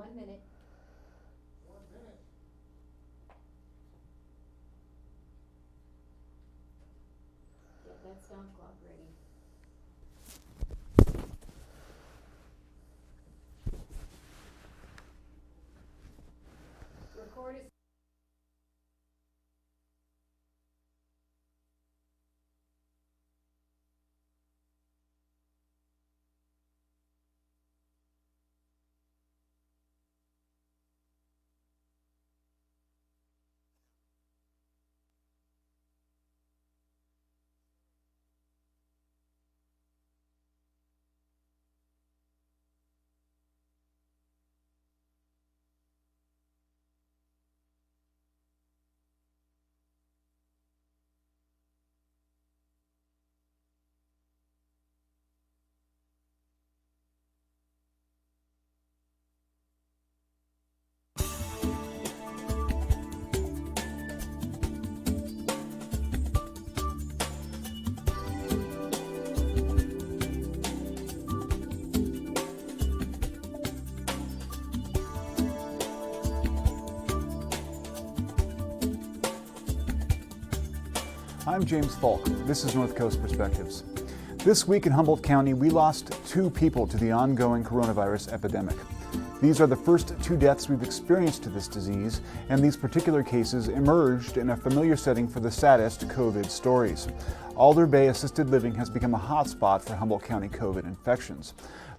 1 minute. 1 minute. Get that stomp clock ready. Record is I'm James Faulk. This is North Coast Perspectives. This week in Humboldt County, we lost 2 people to the ongoing coronavirus epidemic. These are the first 2 deaths we've experienced to this disease, and these particular cases emerged in a familiar setting for the saddest COVID stories. Alder Bay Assisted Living has become a hotspot for Humboldt County COVID infections.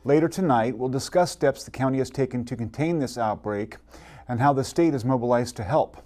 Later tonight, we'll discuss steps the county has taken to contain this outbreak and how the state is mobilized to help.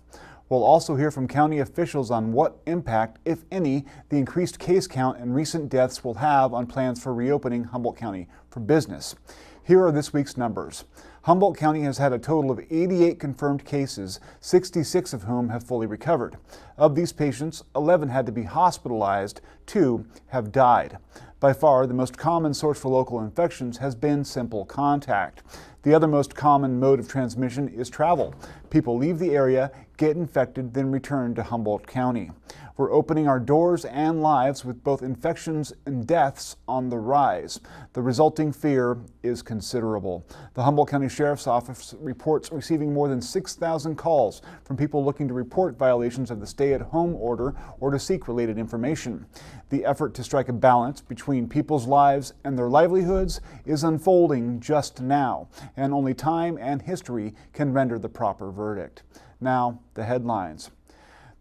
We'll also hear from county officials on what impact, if any, the increased case count and recent deaths will have on plans for reopening Humboldt County for business. Here are this week's numbers. Humboldt County has had a total of 88 confirmed cases, 66 of whom have fully recovered. Of these patients, 11 had to be hospitalized, 2 have died. By far, the most common source for local infections has been simple contact. The other most common mode of transmission is travel. People leave the area, get infected, then return to Humboldt County. We're opening our doors and lives with both infections and deaths on the rise. The resulting fear is considerable. The Humboldt County Sheriff's Office reports receiving more than 6,000 calls from people looking to report violations of the stay-at-home order or to seek related information. The effort to strike a balance between people's lives and their livelihoods is unfolding just now, and only time and history can render the proper verdict. Now, the headlines.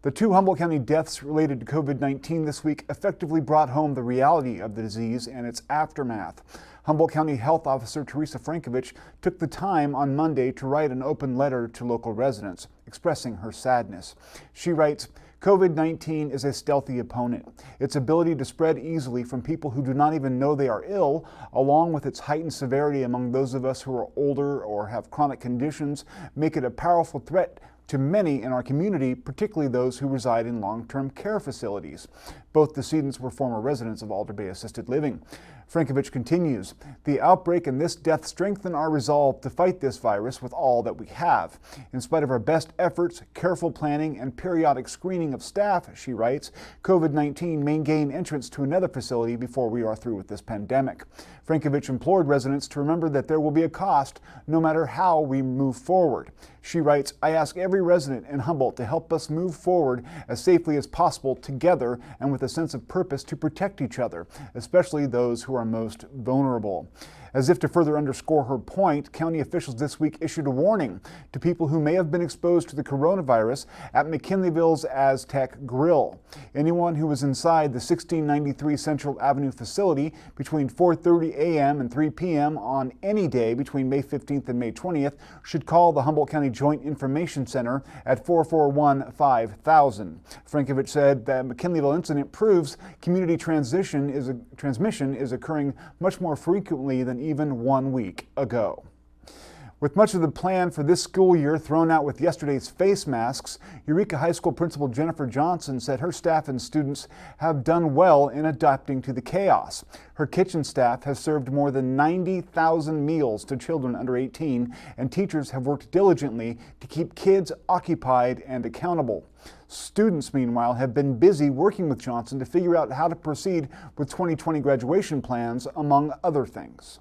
The 2 Humboldt County deaths related to COVID-19 this week effectively brought home the reality of the disease and its aftermath. Humboldt County Health Officer Teresa Frankovich took the time on Monday to write an open letter to local residents, expressing her sadness. She writes, COVID-19 is a stealthy opponent. Its ability to spread easily from people who do not even know they are ill, along with its heightened severity among those of us who are older or have chronic conditions, make it a powerful threat to many in our community, particularly those who reside in long-term care facilities. Both decedents were former residents of Alder Bay Assisted Living. Frankovich continues, the outbreak and this death strengthen our resolve to fight this virus with all that we have. In spite of our best efforts, careful planning, and periodic screening of staff, she writes, COVID-19 may gain entrance to another facility before we are through with this pandemic. Frankovich implored residents to remember that there will be a cost no matter how we move forward. She writes, I ask every resident in Humboldt to help us move forward as safely as possible together and with a sense of purpose to protect each other, especially those who are most vulnerable. As if to further underscore her point, county officials this week issued a warning to people who may have been exposed to the coronavirus at McKinleyville's Aztec Grill. Anyone who was inside the 1693 Central Avenue facility between 4:30 a.m. and 3 p.m. on any day between May 15th and May 20th should call the Humboldt County Joint Information Center at 441-5000. Frankovich said that McKinleyville incident proves community transmission is occurring much more frequently than even 1 week ago. With much of the plan for this school year thrown out with yesterday's face masks, Eureka High School Principal Jennifer Johnson said her staff and students have done well in adapting to the chaos. Her kitchen staff has served more than 90,000 meals to children under 18, and teachers have worked diligently to keep kids occupied and accountable. Students, meanwhile, have been busy working with Johnson to figure out how to proceed with 2020 graduation plans, among other things.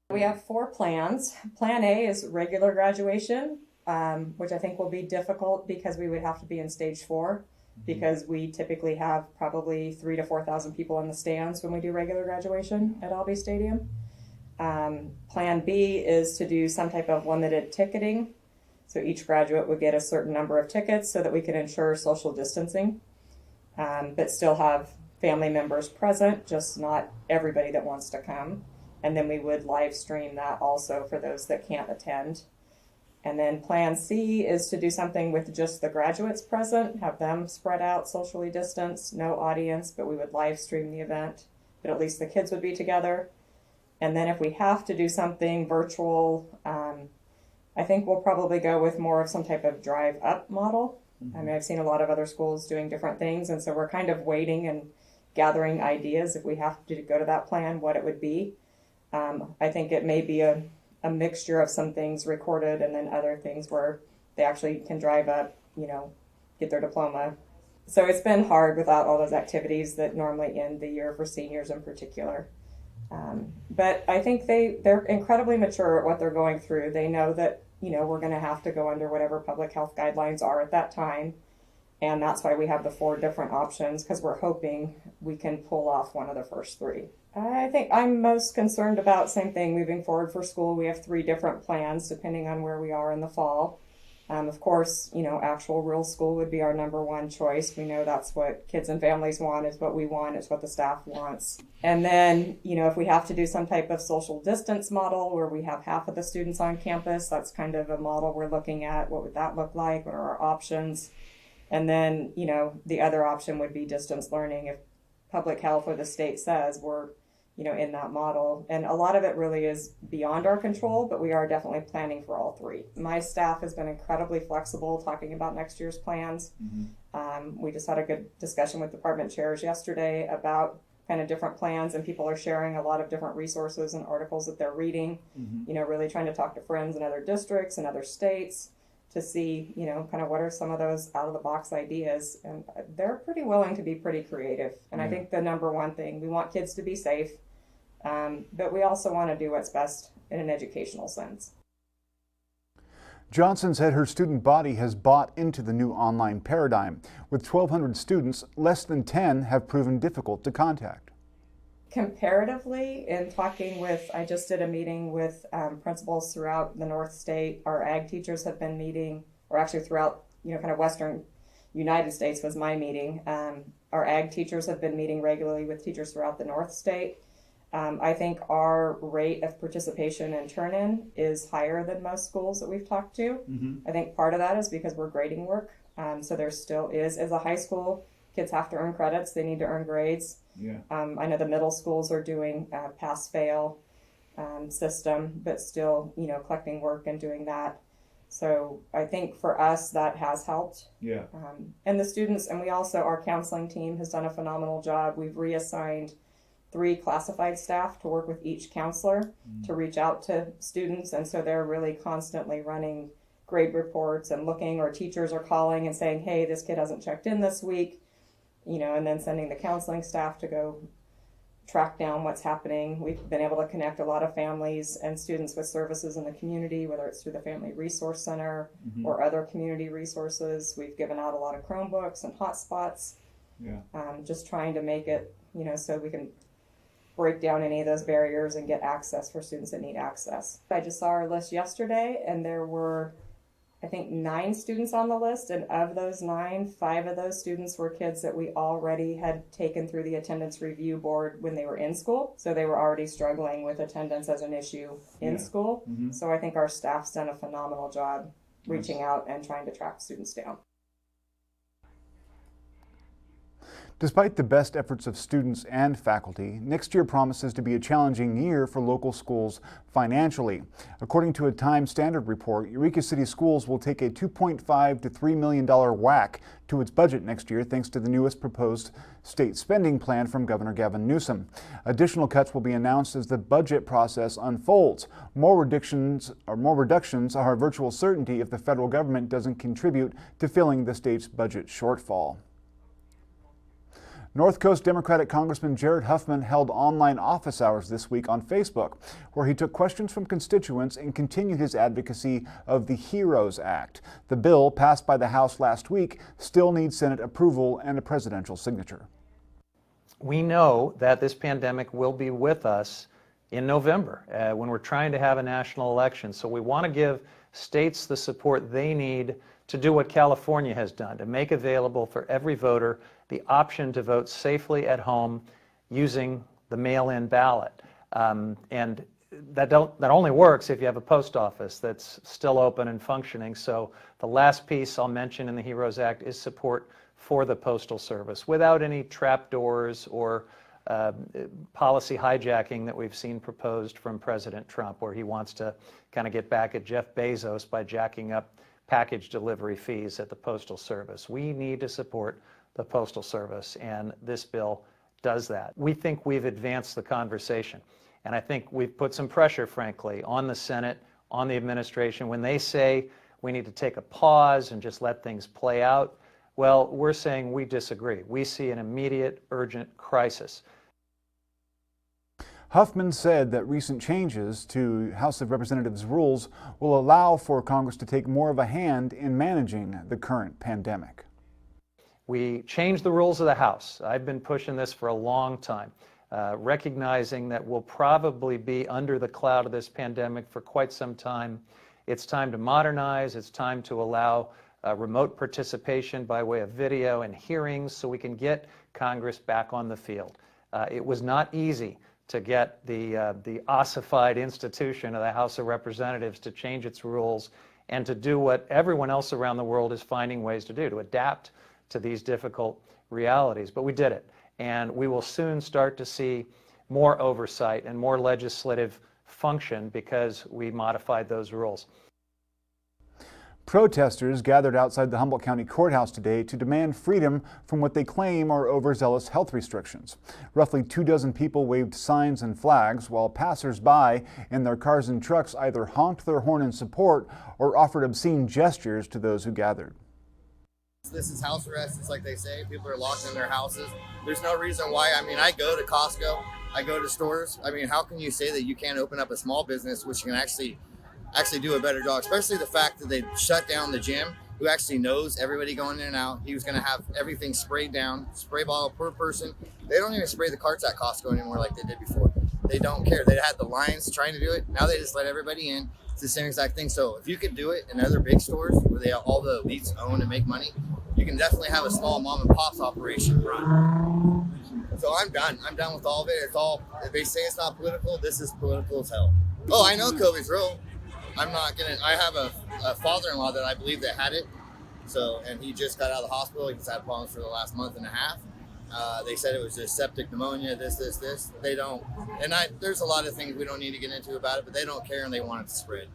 We have 4 plans. Plan A is regular graduation, which I think will be difficult because we would have to be in stage 4 because we typically have probably 3,000 to 4,000 people in the stands when we do regular graduation at Albee Stadium. Plan B is to do some type of limited ticketing. So each graduate would get a certain number of tickets so that we can ensure social distancing, but still have family members present, just not everybody that wants to come. And then we would live stream that also for those that can't attend. And then plan C is to do something with just the graduates present, have them spread out, socially distanced, no audience, but we would live stream the event, but at least the kids would be together. And then if we have to do something virtual, I think we'll probably go with more of some type of drive-up model. I mean, I've seen a lot of other schools doing different things, and so we're kind of waiting and gathering ideas if we have to go to that plan, what it would be. I think it may be a mixture of some things recorded and then other things where they actually can drive up, get their diploma. So it's been hard without all those activities that normally end the year for seniors in particular. But I think they're incredibly mature at what they're going through. They know that, we're going to have to go under whatever public health guidelines are at that time. And that's why we have the 4 different options, because we're hoping we can pull off one of the first 3. I think I'm most concerned about same thing moving forward for school. We have 3 different plans depending on where we are in the fall. Of course, actual real school would be our number 1 choice. We know that's what kids and families want, is what we want, it's what the staff wants. And then, if we have to do some type of social distance model where we have half of the students on campus, that's kind of a model we're looking at. What would that look like? What are our options? And then, the other option would be distance learning if public health or the state says we're, in that model. And a lot of it really is beyond our control, but we are definitely planning for all 3. My staff has been incredibly flexible talking about next year's plans. We just had a good discussion with department chairs yesterday about kind of different plans, and people are sharing a lot of different resources and articles that they're reading, really trying to talk to friends in other districts and other states to see, kind of what are some of those out of the box ideas. And they're pretty willing to be pretty creative. And I think the number 1 thing, we want kids to be safe. But we also want to do what's best in an educational sense. Johnson said her student body has bought into the new online paradigm. With 1,200 students, less than 10 have proven difficult to contact. Comparatively, in talking with, I just did a meeting with principals throughout the North State. Our ag teachers have been meeting, or actually throughout, kind of Western United States was my meeting. Our ag teachers have been meeting regularly with teachers throughout the North State. I think our rate of participation and turn-in is higher than most schools that we've talked to. I think part of that is because we're grading work. So there still is, as a high school, kids have to earn credits. They need to earn grades. I know the middle schools are doing pass-fail system, but still, collecting work and doing that. So I think for us, that has helped. And the students, and we also, our counseling team has done a phenomenal job. We've reassigned 3 classified staff to work with each counselor to reach out to students. And so they're really constantly running grade reports and looking, or teachers are calling and saying, hey, this kid hasn't checked in this week, and then sending the counseling staff to go track down what's happening. We've been able to connect a lot of families and students with services in the community, whether it's through the Family Resource Center or other community resources. We've given out a lot of Chromebooks and hotspots, just trying to make it, so we can break down any of those barriers and get access for students that need access. I just saw our list yesterday, and there were, I think, 9 students on the list, and of those 9, 5 of those students were kids that we already had taken through the attendance review board when they were in school. So they were already struggling with attendance as an issue in school. So I think our staff's done a phenomenal job reaching out and trying to track students down. Despite the best efforts of students and faculty, next year promises to be a challenging year for local schools financially. According to a Time Standard report, Eureka City Schools will take a $2.5 to $3 million whack to its budget next year thanks to the newest proposed state spending plan from Governor Gavin Newsom. Additional cuts will be announced as the budget process unfolds. More reductions are a virtual certainty if the federal government doesn't contribute to filling the state's budget shortfall. North Coast Democratic Congressman Jared Huffman held online office hours this week on Facebook, where he took questions from constituents and continued his advocacy of the HEROES Act. The bill, passed by the House last week, still needs Senate approval and a presidential signature. We know that this pandemic will be with us in November when we're trying to have a national election. So we want to give states the support they need to do what California has done, to make available for every voter the option to vote safely at home using the mail-in ballot. And that only works if you have a post office that's still open and functioning. So the last piece I'll mention in the HEROES Act is support for the Postal Service without any trapdoors or policy hijacking that we've seen proposed from President Trump, where he wants to kind of get back at Jeff Bezos by jacking up package delivery fees at the Postal Service. We need to support the Postal Service, and this bill does that. We think we've advanced the conversation, and I think we've put some pressure, frankly, on the Senate, on the administration. When they say we need to take a pause and just let things play out, well, we're saying we disagree. We see an immediate, urgent crisis. Huffman said that recent changes to House of Representatives rules will allow for Congress to take more of a hand in managing the current pandemic. We changed the rules of the House. I've been pushing this for a long time, recognizing that we'll probably be under the cloud of this pandemic for quite some time. It's time to modernize. It's time to allow remote participation by way of video and hearings so we can get Congress back on the field. It was not easy to get the ossified institution of the House of Representatives to change its rules and to do what everyone else around the world is finding ways to do, to adapt to these difficult realities. But we did it, and we will soon start to see more oversight and more legislative function because we modified those rules. Protesters gathered outside the Humboldt County Courthouse today to demand freedom from what they claim are overzealous health restrictions. Roughly 24 people waved signs and flags, while passers-by in their cars and trucks either honked their horn in support or offered obscene gestures to those who gathered. This is house arrest. It's like they say, people are locked in their houses. There's no reason why. I mean, I go to Costco, I go to stores. I mean, how can you say that you can't open up a small business which can actually do a better job, especially the fact that they shut down the gym, who actually knows everybody going in and out. He was going to have everything sprayed down, spray bottle per person. They don't even spray the carts at Costco anymore like they did before. They don't care. They had the lines trying to do it. Now they just let everybody in. It's the same exact thing. So if you could do it in other big stores where they all the elites own and make money, you can definitely have a small mom and pop's operation run. So I'm done. I'm done with all of it. It's all, if they say it's not political, this is political as hell. Oh, I know COVID's real. I'm not gonna. I have a father-in-law that I believe that had it, so, and he just got out of the hospital. He's had problems for the last month and a half. They said it was just septic pneumonia. This. They don't. And there's a lot of things we don't need to get into about it, but they don't care and they want it to spread.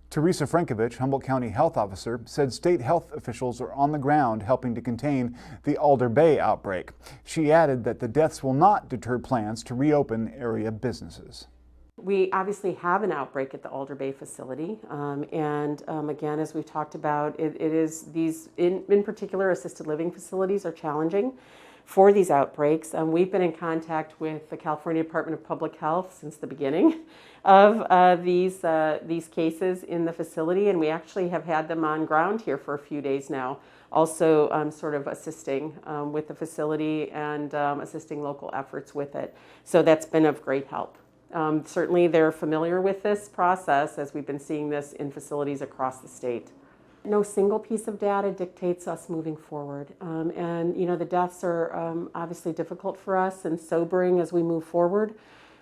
Teresa Frankovich, Humboldt County health officer, said state health officials are on the ground helping to contain the Alder Bay outbreak. She added that the deaths will not deter plans to reopen area businesses. We obviously have an outbreak at the Alder Bay facility, and again, as we've talked about, it is these, in particular, assisted living facilities are challenging for these outbreaks. We've been in contact with the California Department of Public Health since the beginning of these cases in the facility, and we actually have had them on ground here for a few days now, also sort of assisting with the facility and assisting local efforts with it. So that's been of great help. Certainly they're familiar with this process as we've been seeing this in facilities across the state. No single piece of data dictates us moving forward. And you know, the deaths are obviously difficult for us and sobering as we move forward.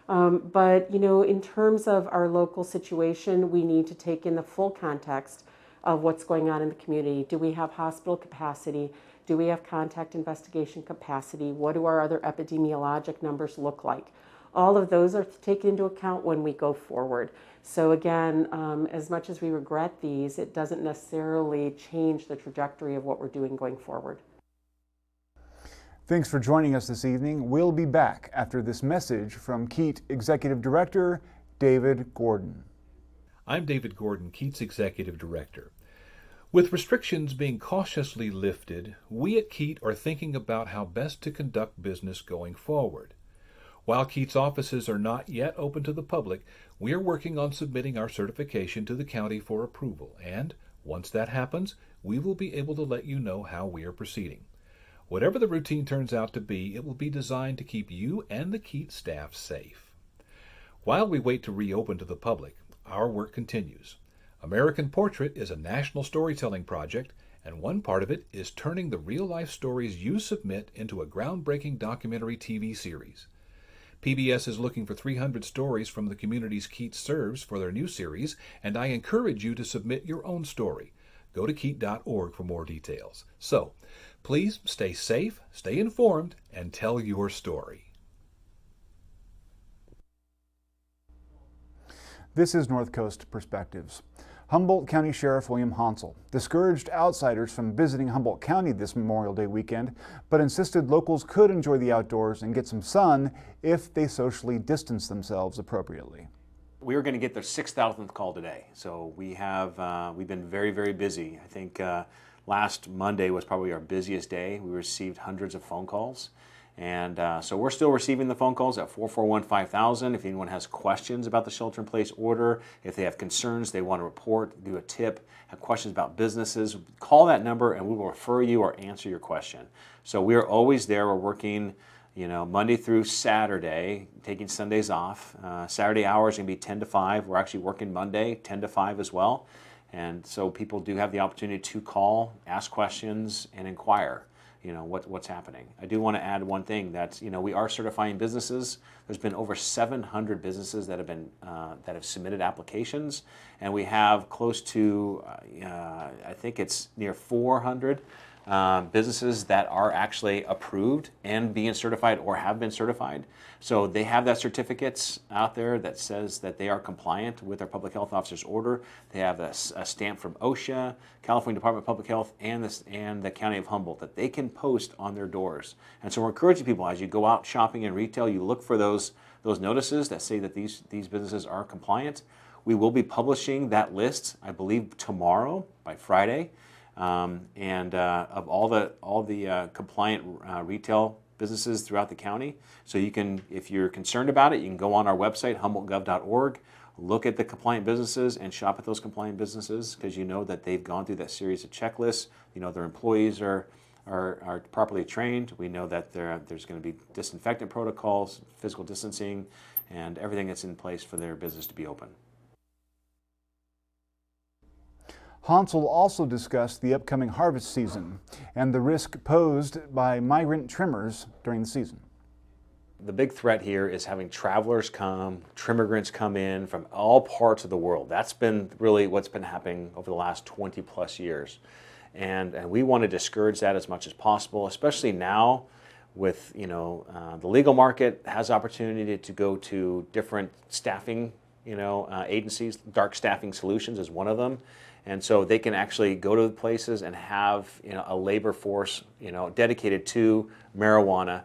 But you know, in terms of our local situation, we need to take in the full context of what's going on in the community. Do we have hospital capacity? Do we have contact investigation capacity? What do our other epidemiologic numbers look like? All of those are taken into account when we go forward. So again, as much as we regret these, it doesn't necessarily change the trajectory of what we're doing going forward. Thanks for joining us this evening. We'll be back after this message from KEAT Executive Director David Gordon. I'm David Gordon, KEAT's Executive Director. With restrictions being cautiously lifted, we at Keat are thinking about how best to conduct business going forward. While Keat's offices are not yet open to the public, we are working on submitting our certification to the county for approval, and once that happens, we will be able to let you know how we are proceeding. Whatever the routine turns out to be, it will be designed to keep you and the Keat staff safe. While we wait to reopen to the public, our work continues. American Portrait is a national storytelling project, and one part of it is turning the real-life stories you submit into a groundbreaking documentary TV series. PBS is looking for 300 stories from the communities Keat serves for their new series, and I encourage you to submit your own story. Go to keat.org for more details. So, please stay safe, stay informed, and tell your story. This is North Coast Perspectives. Humboldt County Sheriff William Honsal discouraged outsiders from visiting Humboldt County this Memorial Day weekend, but insisted locals could enjoy the outdoors and get some sun if they socially distance themselves appropriately. We are going to get the 6,000th call today, so we've been very, very busy. I think last Monday was probably our busiest day. We received hundreds of phone calls. And so we're still receiving the phone calls at 441-5000. If anyone has questions about the shelter-in-place order, if they have concerns, they want to report, do a tip, have questions about businesses, call that number and we will refer you or answer your question. So we are always there. We're working, Monday through Saturday, taking Sundays off. Saturday hours are going to be 10 to 5. We're actually working Monday 10 to 5 as well. And so people do have the opportunity to call, ask questions, and inquire. What's happening. I do want to add one thing that we are certifying businesses. There's been over 700 businesses that have submitted applications, and we have close to I think it's near 400 businesses that are actually approved and being certified or have been certified. So they have that certificates out there that says that they are compliant with our public health officer's order. They have a stamp from OSHA, California Department of Public Health, and the County of Humboldt that they can post on their doors. And so we're encouraging people, as you go out shopping in retail, you look for those notices that say that these businesses are compliant. We will be publishing that list, I believe, tomorrow by Friday. Of all the compliant retail businesses throughout the county. So you can, if you're concerned about it, you can go on our website, humboldtgov.org, look at the compliant businesses and shop at those compliant businesses because you know that they've gone through that series of checklists. Their employees are properly trained. We know that there's going to be disinfectant protocols, physical distancing, and everything that's in place for their business to be open. Honsal also discussed the upcoming harvest season and the risk posed by migrant trimmers during the season. The big threat here is having travelers come, trimmigrants come in from all parts of the world. That's been really what's been happening over the last 20 plus years. And we want to discourage that as much as possible, especially now with, the legal market has opportunity to go to different staffing, agencies. Dark Staffing Solutions is one of them. And so they can actually go to the places and have a labor force dedicated to marijuana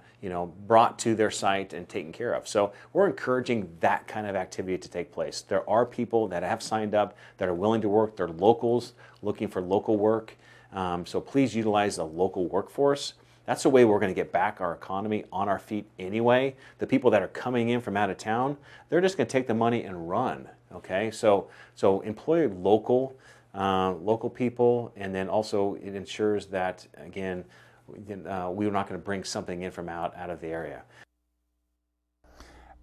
brought to their site and taken care of. So we're encouraging that kind of activity to take place. There are people that have signed up that are willing to work. They're locals looking for local work. So please utilize the local workforce. That's the way we're going to get back our economy on our feet anyway. The people that are coming in from out of town, they're just going to take the money and run. Okay, so employ local people, and then also it ensures that, again, we're not going to bring something in from out of the area.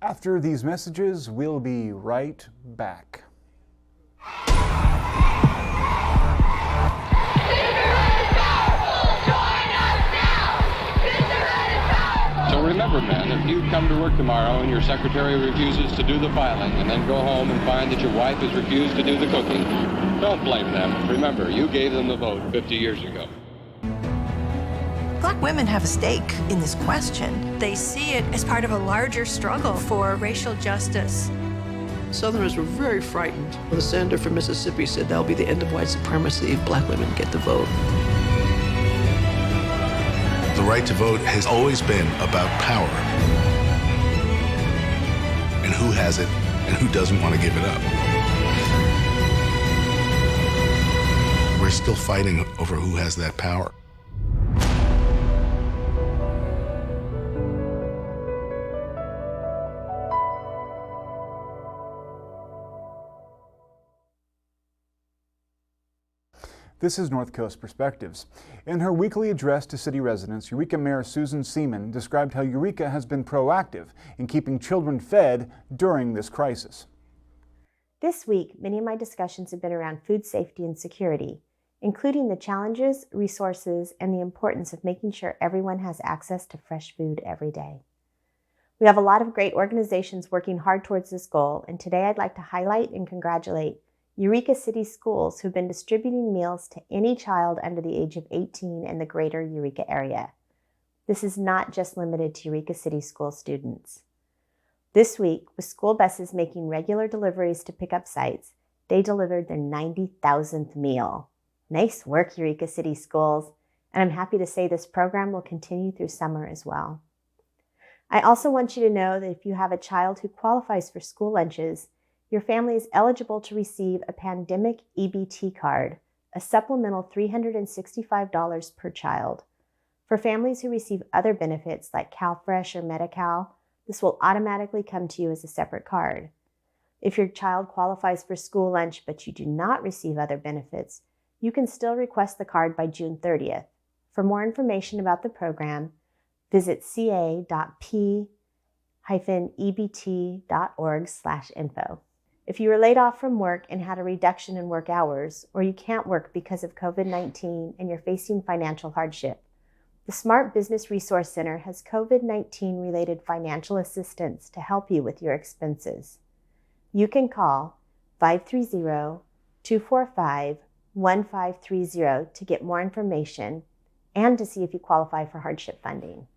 After these messages, we'll be right back. So remember, men, if you come to work tomorrow and your secretary refuses to do the filing and then go home and find that your wife has refused to do the cooking, don't blame them. Remember, you gave them the vote 50 years ago. Black women have a stake in this question. They see it as part of a larger struggle for racial justice. Southerners were very frightened when the senator from Mississippi said that'll be the end of white supremacy if black women get the vote. The right to vote has always been about power and who has it and who doesn't want to give it up. we're still fighting over who has that power. This is North Coast Perspectives. In her weekly address to city residents, Eureka Mayor Susan Seaman described how Eureka has been proactive in keeping children fed during this crisis. This week, many of my discussions have been around food safety and security, including the challenges, resources, and the importance of making sure everyone has access to fresh food every day. We have a lot of great organizations working hard towards this goal, and today I'd like to highlight and congratulate Eureka City Schools, who've been distributing meals to any child under the age of 18 in the greater Eureka area. This is not just limited to Eureka City School students. This week, with school buses making regular deliveries to pickup sites, they delivered their 90,000th meal. Nice work, Eureka City Schools, and I'm happy to say this program will continue through summer as well. I also want you to know that if you have a child who qualifies for school lunches, your family is eligible to receive a pandemic EBT card, a supplemental $365 per child. For families who receive other benefits like CalFresh or Medi-Cal, this will automatically come to you as a separate card. If your child qualifies for school lunch but you do not receive other benefits, you can still request the card by June 30th. For more information about the program, visit ca.p-ebt.org/info. If you were laid off from work and had a reduction in work hours, or you can't work because of COVID-19 and you're facing financial hardship, the Smart Business Resource Center has COVID-19 related financial assistance to help you with your expenses. You can call 530-245-1530 to get more information and to see if you qualify for hardship funding.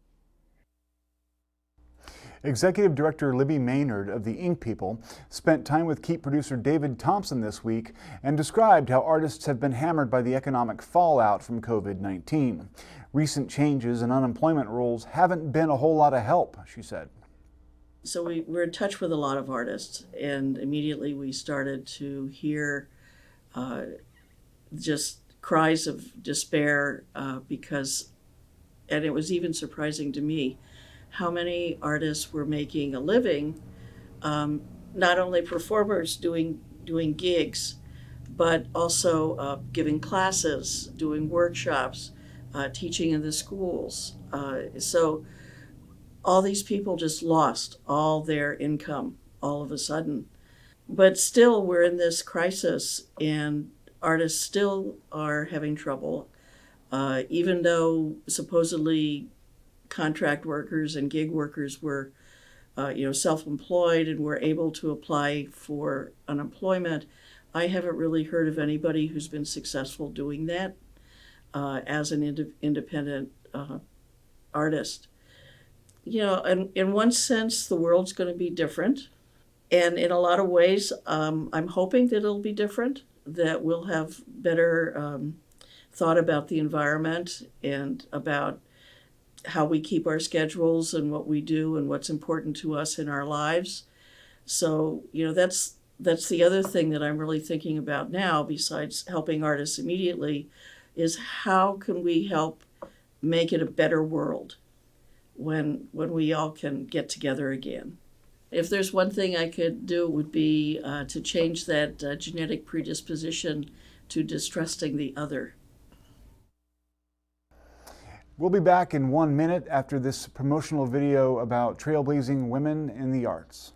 Executive Director Libby Maynard of the Ink People spent time with Keep producer David Thompson this week and described how artists have been hammered by the economic fallout from COVID-19. Recent changes in unemployment rules haven't been a whole lot of help, she said. So we're in touch with a lot of artists, and immediately we started to hear just cries of despair because, and it was even surprising to me, how many artists were making a living, not only performers doing gigs, but also giving classes, doing workshops, teaching in the schools. So all these people just lost all their income all of a sudden. But still, we're in this crisis, and artists still are having trouble, even though supposedly contract workers and gig workers were, self-employed and were able to apply for unemployment. I haven't really heard of anybody who's been successful doing that as an independent artist. And in one sense, the world's going to be different. And in a lot of ways, I'm hoping that it'll be different, that we'll have better thought about the environment and about how we keep our schedules and what we do and what's important to us in our lives. So, that's the other thing that I'm really thinking about now, besides helping artists immediately, is how can we help make it a better world when we all can get together again. If there's one thing I could do, it would be to change that genetic predisposition to distrusting the other. We'll be back in 1 minute after this promotional video about trailblazing women in the arts.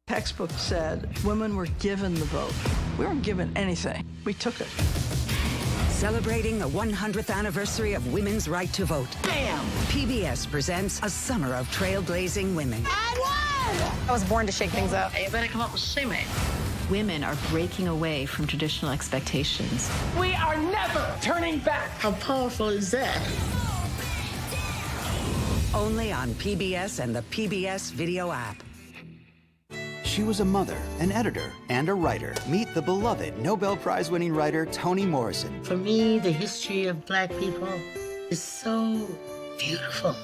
Textbook said women were given the vote. We weren't given anything. We took it. Celebrating the 100th anniversary of women's right to vote. Bam! PBS presents a summer of trailblazing women. I won! I was born to shake things up. You better come up with Seaman. Women are breaking away from traditional expectations. We are never turning back. How powerful is that? Only on PBS and the PBS video app. She was a mother, an editor, and a writer. Meet the beloved Nobel Prize-winning writer Toni Morrison. For me, the history of Black people is so beautiful.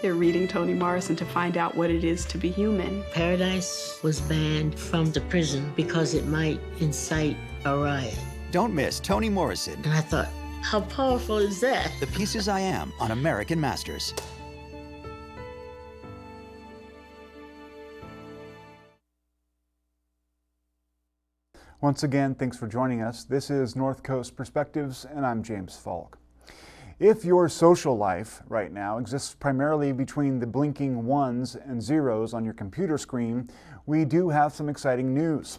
They're reading Toni Morrison to find out what it is to be human. Paradise was banned from the prison because it might incite a riot. Don't miss Toni Morrison. And I thought, how powerful is that? The Pieces I Am on American Masters. Once again, thanks for joining us. This is North Coast Perspectives, and I'm James Faulk. If your social life right now exists primarily between the blinking ones and zeros on your computer screen, we do have some exciting news.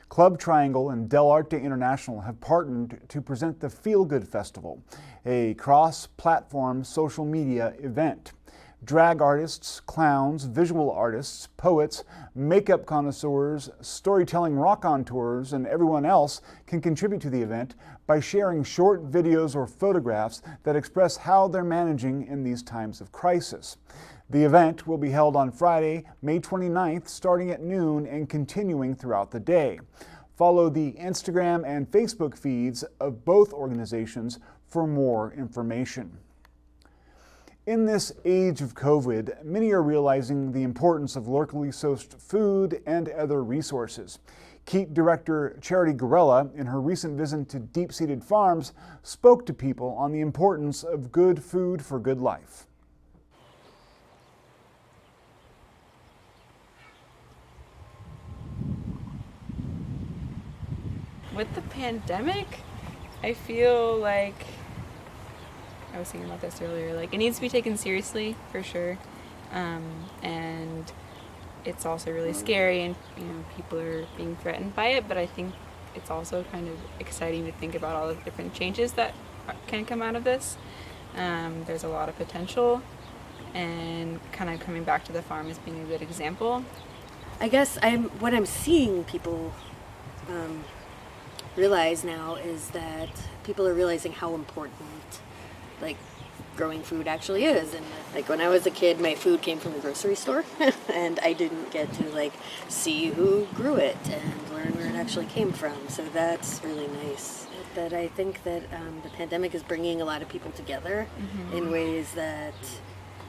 Club Triangle and Del Arte International have partnered to present the Feel Good Festival, a cross-platform social media event. Drag artists, clowns, visual artists, poets, makeup connoisseurs, storytelling raconteurs, and everyone else can contribute to the event by sharing short videos or photographs that express how they're managing in these times of crisis. The event will be held on Friday, May 29th, starting at noon and continuing throughout the day. Follow the Instagram and Facebook feeds of both organizations for more information. In this age of COVID, many are realizing the importance of locally sourced food and other resources. KEAT Director Charity Gorella, in her recent visit to DeepSeeded Farms, spoke to people on the importance of good food for good life. With the pandemic, I feel like, I was thinking about this earlier, like it needs to be taken seriously for sure, and it's also really scary, and people are being threatened by it, but I think it's also kind of exciting to think about all the different changes that can come out of this. There's a lot of potential, and kind of coming back to the farm as being a good example. I guess what I'm seeing people realize now is that people are realizing how important like growing food actually is. And like when I was a kid, my food came from the grocery store and I didn't get to like see who grew it and learn where it actually came from. So that's really nice. But I think that the pandemic is bringing a lot of people together in ways that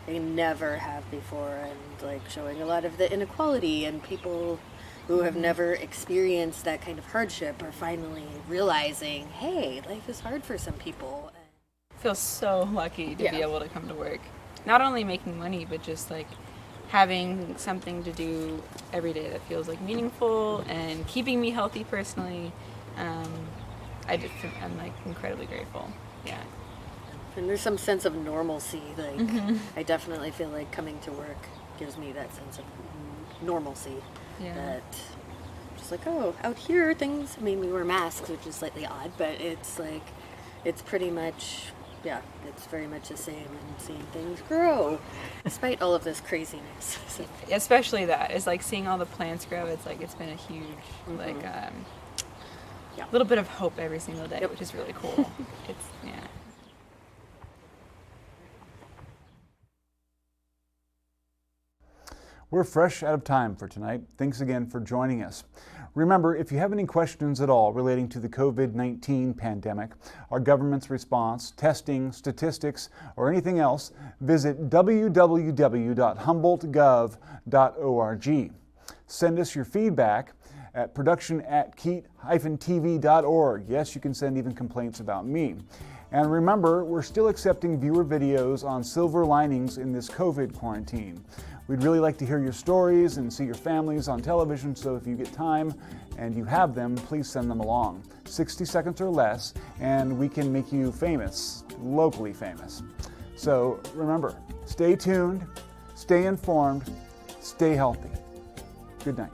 they never have before, and like showing a lot of the inequality, and people who have never experienced that kind of hardship are finally realizing, hey, life is hard for some people. I feel so lucky to be able to come to work. Not only making money, but just like having something to do every day that feels like meaningful and keeping me healthy personally. I'm like incredibly grateful. Yeah. And there's some sense of normalcy. Like I definitely feel like coming to work gives me that sense of normalcy. Yeah. That just like, oh, out here things, I mean, we wear masks, which is slightly odd, but it's like, it's pretty much, yeah, it's very much the same, and seeing things grow despite all of this craziness. So. Especially that, it's like seeing all the plants grow. It's like, it's been a huge, like, little bit of hope every single day, which is really cool. It's, yeah. We're fresh out of time for tonight. Thanks again for joining us. Remember, if you have any questions at all relating to the COVID-19 pandemic, our government's response, testing, statistics, or anything else, visit www.humboldtgov.org. Send us your feedback at production@keat-tv.org. Yes, you can send even complaints about me. And remember, we're still accepting viewer videos on silver linings in this COVID quarantine. We'd really like to hear your stories and see your families on television, so if you get time and you have them, please send them along. 60 seconds or less, and we can make you famous, locally famous. So remember, stay tuned, stay informed, stay healthy. Good night.